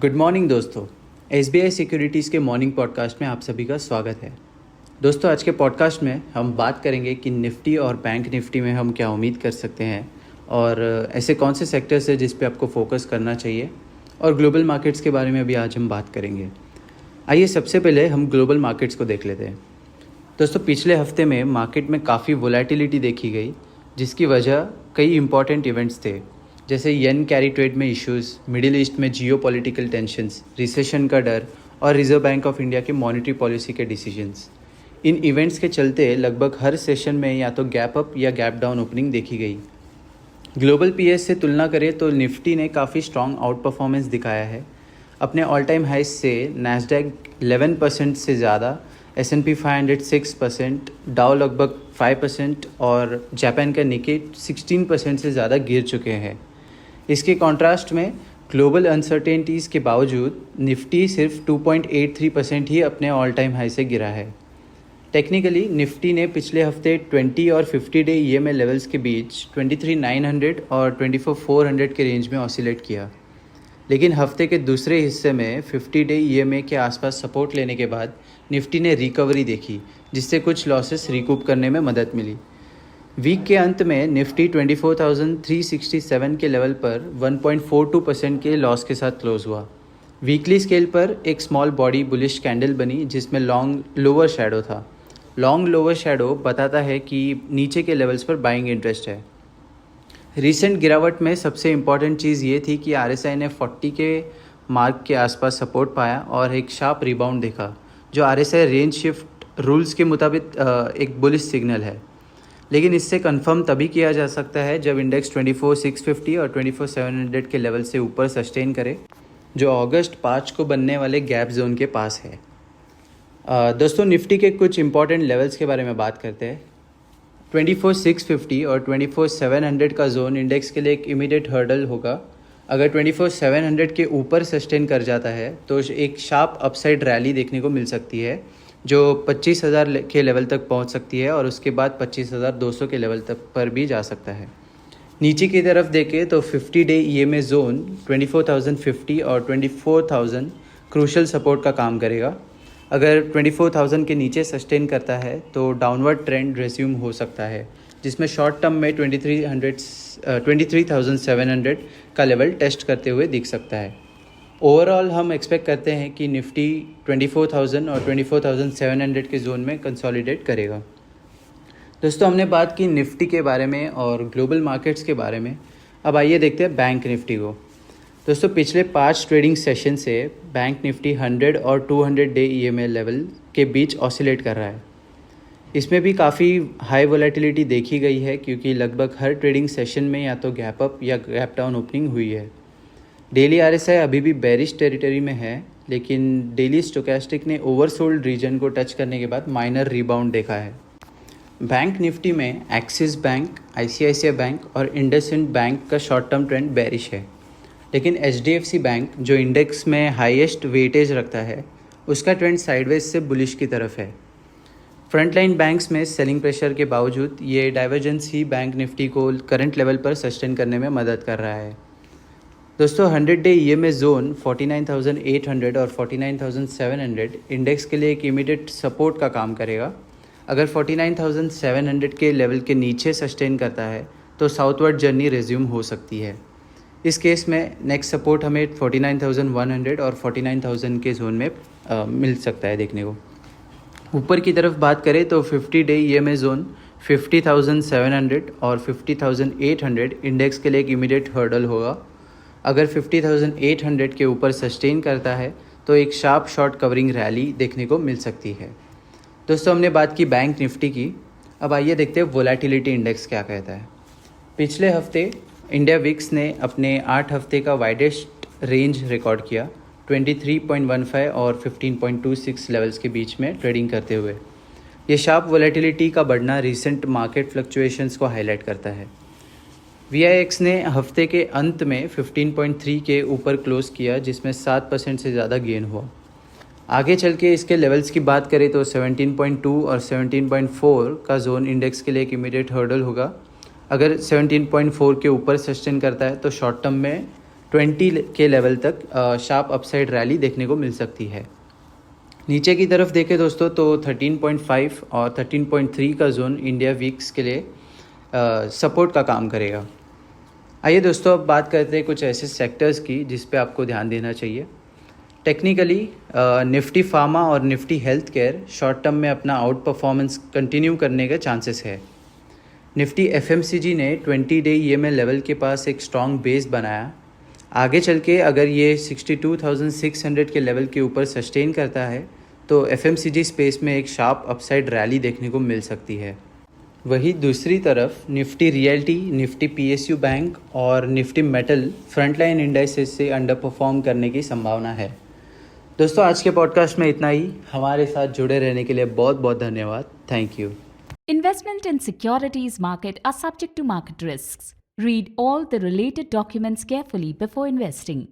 Good morning दोस्तों। SBI securities के morning podcast में आप सभी का स्वागत है। दोस्तों, आज के पॉडकास्ट में हम बात करेंगे कि निफ्टी और बैंक निफ्टी में हम क्या उम्मीद कर सकते हैं और ऐसे कौन से सेक्टर्स हैं जिस पे आपको फोकस करना चाहिए, और ग्लोबल मार्केट्स के बारे में भी आज हम बात करेंगे। आइए सबसे पहले हम ग्लोबल मार्केट्स को देख लेते हैं। दोस्तों, पिछले हफ्ते में मार्केट में काफ़ी वोलेटिलिटी देखी गई, जिसकी वजह कई इंपॉर्टेंट इवेंट्स थे, जैसे येन कैरी ट्रेड में इश्यूज़, मिडिल ईस्ट में जियोपॉलिटिकल टेंशन्स, रिसेशन का डर और रिजर्व बैंक ऑफ इंडिया के मॉनेटरी पॉलिसी के डिसीजंस। इन इवेंट्स के चलते लगभग हर सेशन में या तो गैप अप या गैप डाउन ओपनिंग देखी गई। ग्लोबल पीएस से तुलना करें तो निफ्टी ने काफ़ी स्ट्रॉन्ग आउट परफॉर्मेंस दिखाया है। अपने ऑल टाइम हाइज से नैस्डैक 11% से ज़्यादा, S&P 500 6%, डाउ लगभग 5% और जापान का निक्की 16% से ज़्यादा गिर चुके हैं। इसके कॉन्ट्रास्ट में ग्लोबल अनसर्टेनिटीज़ के बावजूद निफ्टी सिर्फ 2.83% ही अपने ऑल टाइम हाई से गिरा है। टेक्निकली निफ्टी ने पिछले हफ्ते 20 और 50 डे EMA लेवल्स के बीच 23,900 और 24,400 के रेंज में ऑसिलेट किया, लेकिन हफ्ते के दूसरे हिस्से में 50 डे EMA के आसपास सपोर्ट लेने के बाद निफ्टी ने रिकवरी देखी, जिससे कुछ लॉसेस रिकूप करने में मदद मिली। वीक के अंत में निफ्टी 24,367 के लेवल पर 1.42% के लॉस के साथ क्लोज हुआ। वीकली स्केल पर एक स्मॉल बॉडी बुलिश कैंडल बनी, जिसमें लॉन्ग लोअर शैडो था। लॉन्ग लोअर शैडो बताता है कि नीचे के लेवल्स पर बाइंग इंटरेस्ट है। रीसेंट गिरावट में सबसे इम्पॉर्टेंट चीज़ ये थी कि RSI ने 40 के मार्क के आसपास सपोर्ट पाया और एक शार्प रिबाउंड देखा, जो RSI रेंज शिफ्ट रूल्स के मुताबिक एक बुलिश सिग्नल है। लेकिन इससे कंफर्म तभी किया जा सकता है जब इंडेक्स 24,650 और 24,700 के लेवल से ऊपर सस्टेन करे, जो अगस्त 5 को बनने वाले गैप जोन के पास है। दोस्तों, निफ्टी के कुछ इंपॉर्टेंट लेवल्स के बारे में बात करते हैं। 24,650 और 24,700 का जोन इंडेक्स के लिए एक इमीडिएट हर्डल होगा। अगर 24,700 के ऊपर सस्टेन कर जाता है तो एक शार्प अपसाइड रैली देखने को मिल सकती है, जो 25,000 के लेवल तक पहुंच सकती है और उसके बाद 25,200 के लेवल तक पर भी जा सकता है। नीचे की तरफ देखें तो 50 डे EMA जोन 24,050 और 24,000 क्रूशल सपोर्ट का काम करेगा। अगर 24,000 के नीचे सस्टेन करता है तो डाउनवर्ड ट्रेंड रेज्यूम हो सकता है, जिसमें शॉर्ट टर्म में 23,700 का लेवल टेस्ट करते हुए दिख सकता है। ओवरऑल हम एक्सपेक्ट करते हैं कि निफ्टी 24,000 और 24,700 के जोन में कंसोलिडेट करेगा। दोस्तों, हमने बात की निफ्टी के बारे में और ग्लोबल मार्केट्स के बारे में। अब आइए देखते हैं बैंक निफ्टी को। दोस्तों, पिछले 5 ट्रेडिंग सेशन से बैंक निफ्टी 100 और 200 डे EMA लेवल के बीच ऑसिलेट कर रहा है। इसमें भी काफ़ी हाई वोलेटिलिटी देखी गई है, क्योंकि लगभग हर ट्रेडिंग सेशन में या तो गैप अप या गैप डाउन ओपनिंग हुई है। डेली RSI अभी भी बेरिश टेरिटरी में है, लेकिन डेली स्टोकेस्टिक ने ओवरसोल्ड रीजन को टच करने के बाद माइनर रिबाउंड देखा है। बैंक निफ्टी में एक्सिस बैंक, ICICI बैंक और इंडसइंड बैंक का शॉर्ट टर्म ट्रेंड बेरिश है, लेकिन HDFC बैंक, जो इंडेक्स में हाईएस्ट वेटेज रखता है, उसका ट्रेंड साइडवेज से बुलिश की तरफ है। फ्रंटलाइन बैंक्स में सेलिंग प्रेशर के बावजूद ये डाइवर्जेंस ही बैंक निफ्टी को करंट लेवल पर सस्टेन करने में मदद कर रहा है। दोस्तों, 100 डे EMA जोन 49,800 और 49,700 इंडेक्स के लिए एक इमीडिएट सपोर्ट का काम करेगा। अगर 49,700 के लेवल के नीचे सस्टेन करता है तो साउथवर्ड जर्नी रेज्यूम हो सकती है। इस केस में नेक्स्ट सपोर्ट हमें 49,100 और 49,000 के जोन में मिल सकता है देखने को। ऊपर की तरफ बात करें तो 50 डे EMA जोन 50,700 और 50,800 इंडेक्स के लिए एक इमीडिएट हर्डल होगा। अगर 50,800 के ऊपर सस्टेन करता है तो एक शार्प शॉर्ट कवरिंग रैली देखने को मिल सकती है। दोस्तों, हमने बात की बैंक निफ्टी की। अब आइए देखते हैं वोलेटिलिटी इंडेक्स क्या कहता है। पिछले हफ्ते इंडिया विक्स ने अपने 8 हफ्ते का वाइडेस्ट रेंज रिकॉर्ड किया, 23.15 और 15.26 लेवल्स के बीच में ट्रेडिंग करते हुए। ये शार्प वोलेटिलिटी का बढ़ना रीसेंट मार्केट फ्लक्चुएशंस को हाईलाइट करता है। VIX ने हफ्ते के अंत में 15.3 के ऊपर क्लोज किया, जिसमें 7% से ज़्यादा गेन हुआ। आगे चल के इसके लेवल्स की बात करें तो 17.2 और 17.4 का जोन इंडेक्स के लिए एक इमीडिएट हर्डल होगा। अगर 17.4 के ऊपर सस्टेन करता है तो शॉर्ट टर्म में 20 के लेवल तक शार्प अपसाइड रैली देखने को मिल सकती है। नीचे की तरफ देखें दोस्तों तो 13.5 और 13.3 का जोन इंडिया वीक्स के लिए सपोर्ट का काम करेगा। आइए दोस्तों अब बात करते हैं कुछ ऐसे सेक्टर्स की जिस पे आपको ध्यान देना चाहिए। टेक्निकली निफ्टी फार्मा और Nifty health care short term में अपना आउट परफॉर्मेंस कंटिन्यू करने के चांसेस है। निफ्टी एफएमसीजी ने 20 डे ईएमए लेवल के पास एक स्ट्रॉन्ग बेस बनाया। आगे चल के अगर ये 62,600 के लेवल के ऊपर सस्टेन करता है तो एफएमसीजी स्पेस में एक शार्प अपसाइड रैली देखने को मिल सकती है। वहीं दूसरी तरफ Nifty realty, Nifty PSU bank और निफ्टी मेटल फ्रंटलाइन इंडाइसेस से अंडर परफॉर्म करने की संभावना है। दोस्तों आज के पॉडकास्ट में इतना ही। हमारे साथ जुड़े रहने के लिए बहुत बहुत धन्यवाद। Thank you. Investment in securities market are subject to market risks. Read all the related documents carefully before investing.